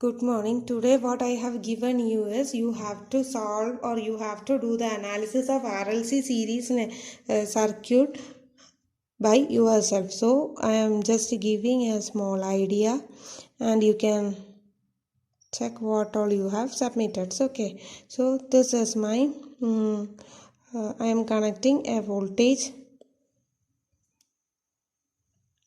Good morning. Today what I have given you is you have to solve or you have to do the analysis of RLC series circuit by yourself. So I am just giving a small idea and you can check what all you have submitted. Okay. So this is my I am connecting a voltage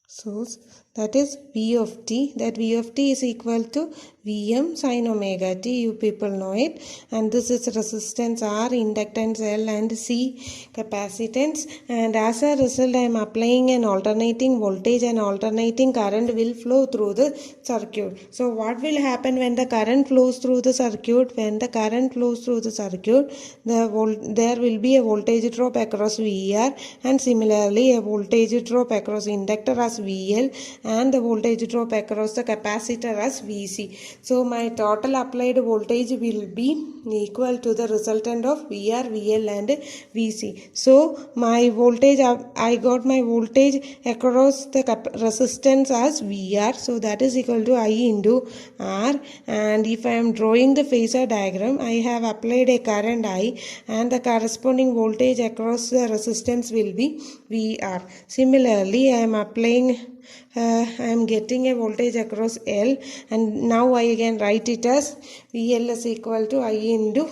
source, that is V of t. That V of t is equal to Vm sin omega t. You people know it. And this is resistance R, inductance L and C, capacitance. And as a result I am applying an alternating voltage and alternating current will flow through the circuit. So what will happen when the current flows through the circuit? When the current flows through the circuit, there will be a voltage drop across VR and similarly a voltage drop across inductor as VL and the voltage drop across the capacitor as VC. So my total applied voltage will be equal to the resultant of VR, VL and VC. So my voltage, I got my voltage across the resistance as VR. So that is equal to I into R. And if I am drawing the phasor diagram, I have applied a current I and the corresponding voltage across the resistance will be VR. Similarly, I am applying I am getting a voltage across L and now I can write it as VL is equal to I into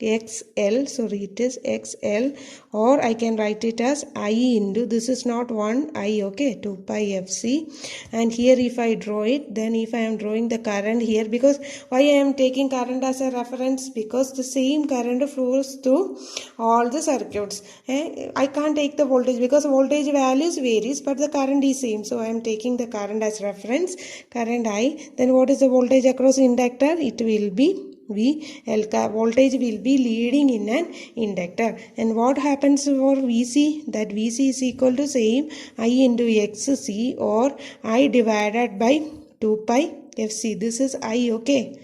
XL, sorry it is XL, or I can write it as I into, this is not 1 I, okay, 2 pi FC. And here if I draw it, then if I am drawing the current here, because why I am taking current as a reference, because the same current flows through all the circuits. I can't take the voltage because voltage values varies but the current is same, so I am taking the current as reference, current I. Then what is the voltage across inductor? It will be VL, voltage will be leading in an inductor. And what happens for VC? That VC is equal to same I into XC or I divided by 2 pi FC. This is I, okay.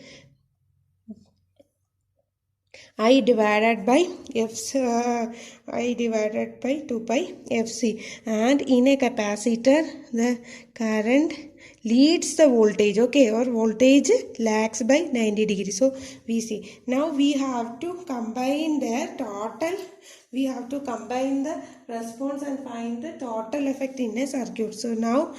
I divided by I divided by 2 pi FC. And in a capacitor, the current leads the voltage, okay, or voltage lags by 90 degrees. So VC. Now we have to combine their total. We have to combine the response and find the total effect in a circuit. So now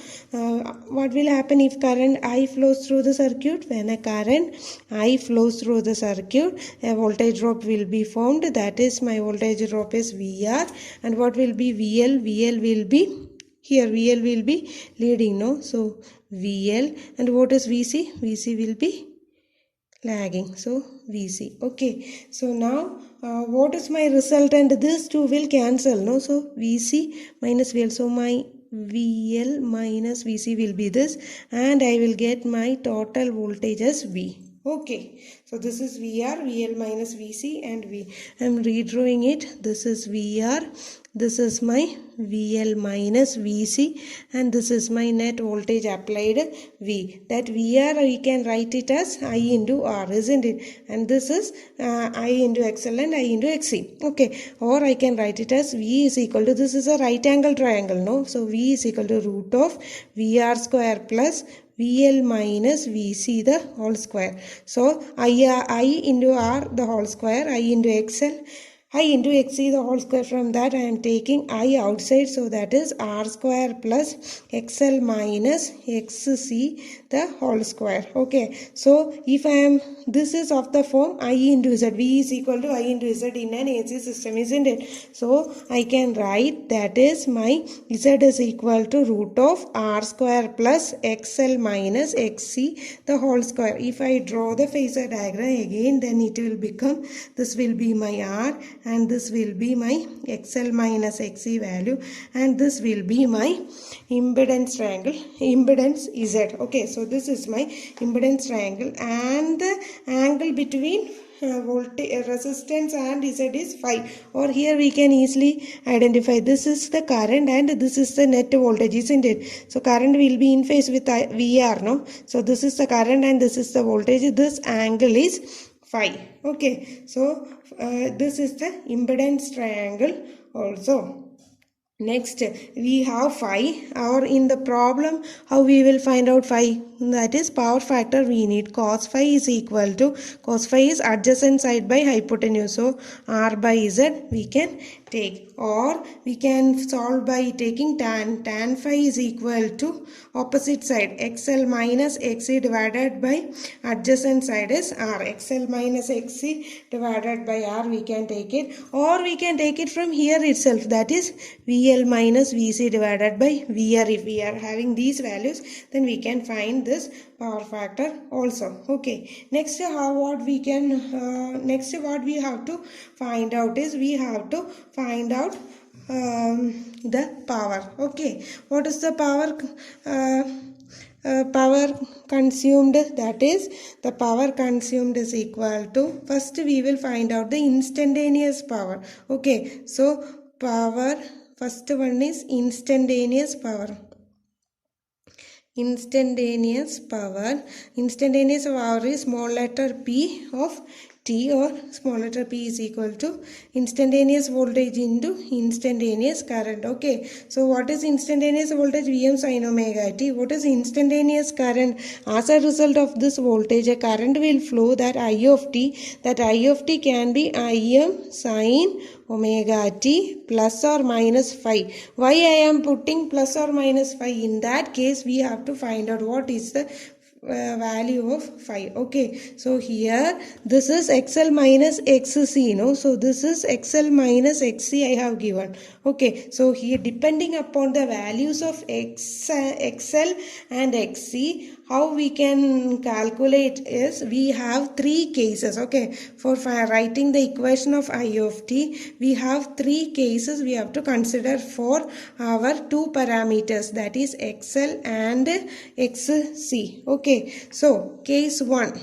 what will happen if current I flows through the circuit? When a current I flows through the circuit, a voltage drop will be formed. That is, my voltage drop is VR. And what will be VL? VL will be, here VL will be leading, no? So VL. And what is VC? VC will be lagging, so VC. Okay, so now what is my resultant? This two will cancel, no? So VC minus VL, so my VL minus VC will be this and I will get my total voltage as V. Okay, so this is VR, VL minus VC and V. I am redrawing it. This is VR, this is my VL minus VC and this is my net voltage applied V. That VR we can write it as I into R, isn't it? And this is I into XL and I into XC. Okay, or I can write it as V is equal to, this is a right angle triangle, no? So V is equal to root of VR square plus VL minus VC the whole square. So I into R the whole square, I into XL, I into XC the whole square. From that I am taking I outside, so that is R square plus XL minus XC the whole square. Okay, so if I am, this is of the form I into Z, V is equal to I into Z in an AC system, isn't it? So I can write that is my Z is equal to root of R square plus XL minus XC the whole square. If I draw the phasor diagram again, then it will become, this will be my R and this will be my XL minus XC value and this will be my impedance triangle, impedance Z. Okay, so this is my impedance triangle and the angle between voltage resistance and Z is phi, or here we can easily identify this is the current and this is the net voltage, isn't it? So current will be in phase with VR, no? So this is the current and this is the voltage. This angle is phi. Okay, so this is the impedance triangle also. Next we have phi, or in the problem how we will find out phi? that is power factor we need. Cos phi is equal to, cos phi is adjacent side by hypotenuse, so R by Z we can take, or we can solve by taking tan phi is equal to opposite side XL minus XC divided by adjacent side is R. XL minus XC divided by R we can take it, or we can take it from here itself, that is VL minus VC divided by VR. If we are having these values, then we can find this power factor also. Okay, next what we have to find out is, we have to find out the power. Okay, what is the power power consumed? That is, the power consumed is equal to, first we will find out the instantaneous power. Okay, so power, first one is instantaneous power. Instantaneous power is small letter p of T, or small letter p is equal to instantaneous voltage into instantaneous current. Okay, so what is instantaneous voltage? Vm sin omega t. What is instantaneous current? As a result of this voltage, a current will flow, that I of t can be Im sin omega t plus or minus phi. Why I am putting plus or minus phi? In that case, we have to find out what is the value of phi. Okay, so here this is XL minus XC, no? So this is XL minus XC I have given. Okay, so here depending upon the values of XL and XC, how we can calculate is, we have three cases. Okay, for writing the equation of I of t, we have three cases we have to consider for our two parameters, that is XL and XC. Okay, so case 1.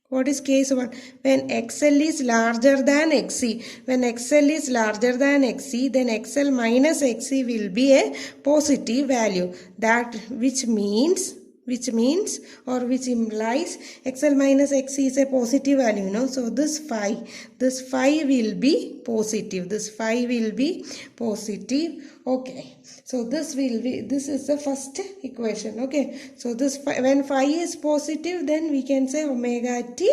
What is case 1? When XL is larger than XC. When XL is larger than XC, then XL minus XC will be a positive value. That which implies XL minus XC is a positive value, you know. So this phi will be positive. This phi will be positive. Okay, so this is the first equation. Okay, so this phi, when phi is positive, then we can say omega t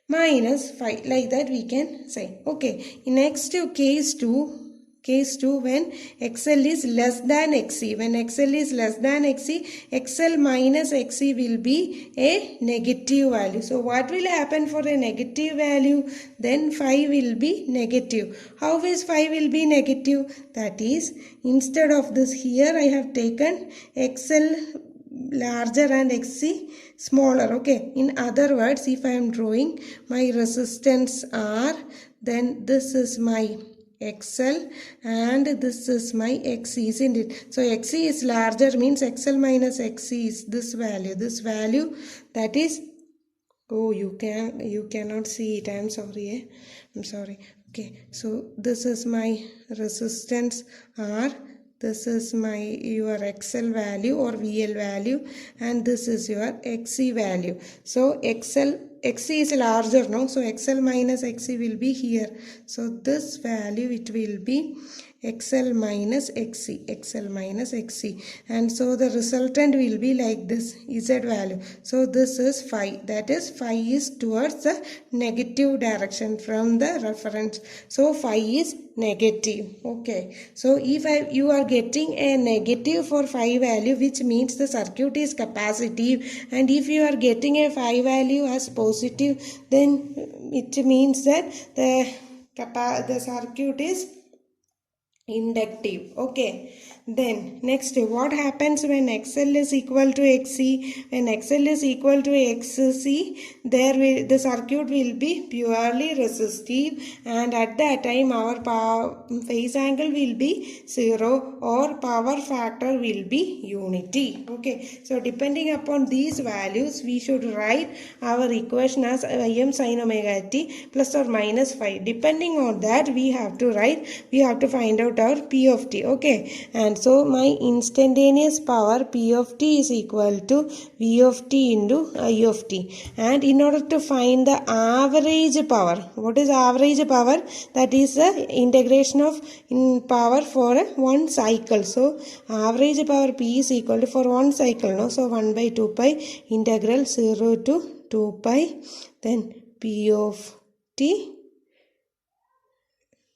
minus phi, like that we can say. Okay, in next to case 2, when XL is less than XC. When XL is less than XC, XL minus XC will be a negative value. So what will happen for a negative value? Then phi will be negative. How is phi will be negative? That is, instead of this, here I have taken XL larger and XC smaller. Okay, in other words, if I am drawing my resistance R, then this is my XL and this is my XC, isn't it? So XC is larger, means XL minus XC is this value. This value, that is, oh, you cannot see it. I'm sorry. I'm sorry. Okay, so this is my resistance R. This is your XL value or VL value, and this is your XC value. So XC is larger, no? So XL minus XC will be here. So this value, it will be XL minus XC, and so the resultant will be like this, Z value. So this is phi, that is phi is towards the negative direction from the reference. So phi is negative. Okay, so if you are getting a negative for phi value, which means the circuit is capacitive, and if you are getting a phi value as positive, then it means that the circuit is inductive. Okay, then next, what happens when XL is equal to XC? When XL is equal to XC, the circuit will be purely resistive, and at that time our phase angle will be 0 or power factor will be unity. Okay, so depending upon these values, we should write our equation as Im sin omega t plus or minus phi. Depending on that, we have to find out our P of t. Okay, and and so my instantaneous power P of t is equal to V of t into I of t. And in order to find the average power, what is average power? That is the integration of power for one cycle. So average power P is equal to for one cycle, no? So 1 by 2 pi integral 0 to 2 pi then P of t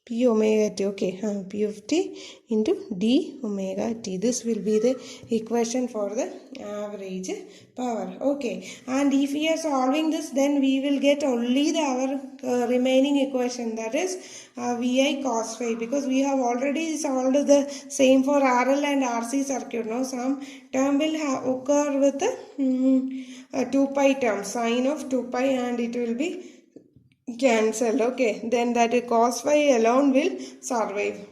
P omega t, okay, P of t into d omega t. This will be the equation for the average power. Okay, and if we are solving this, then we will get only our remaining equation, that is Vi cos phi, because we have already solved the same for RL and RC circuit. Now some term will occur with a 2 pi term, sine of 2 pi, and it will be cancelled. Okay, then that cos phi alone will survive.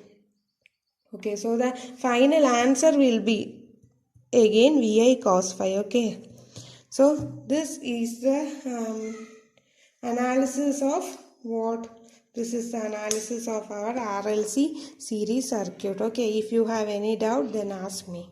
Okay, so the final answer will be again Vi cos phi. Okay, so this is the analysis of what? This is the analysis of our RLC series circuit. Okay, if you have any doubt, then ask me.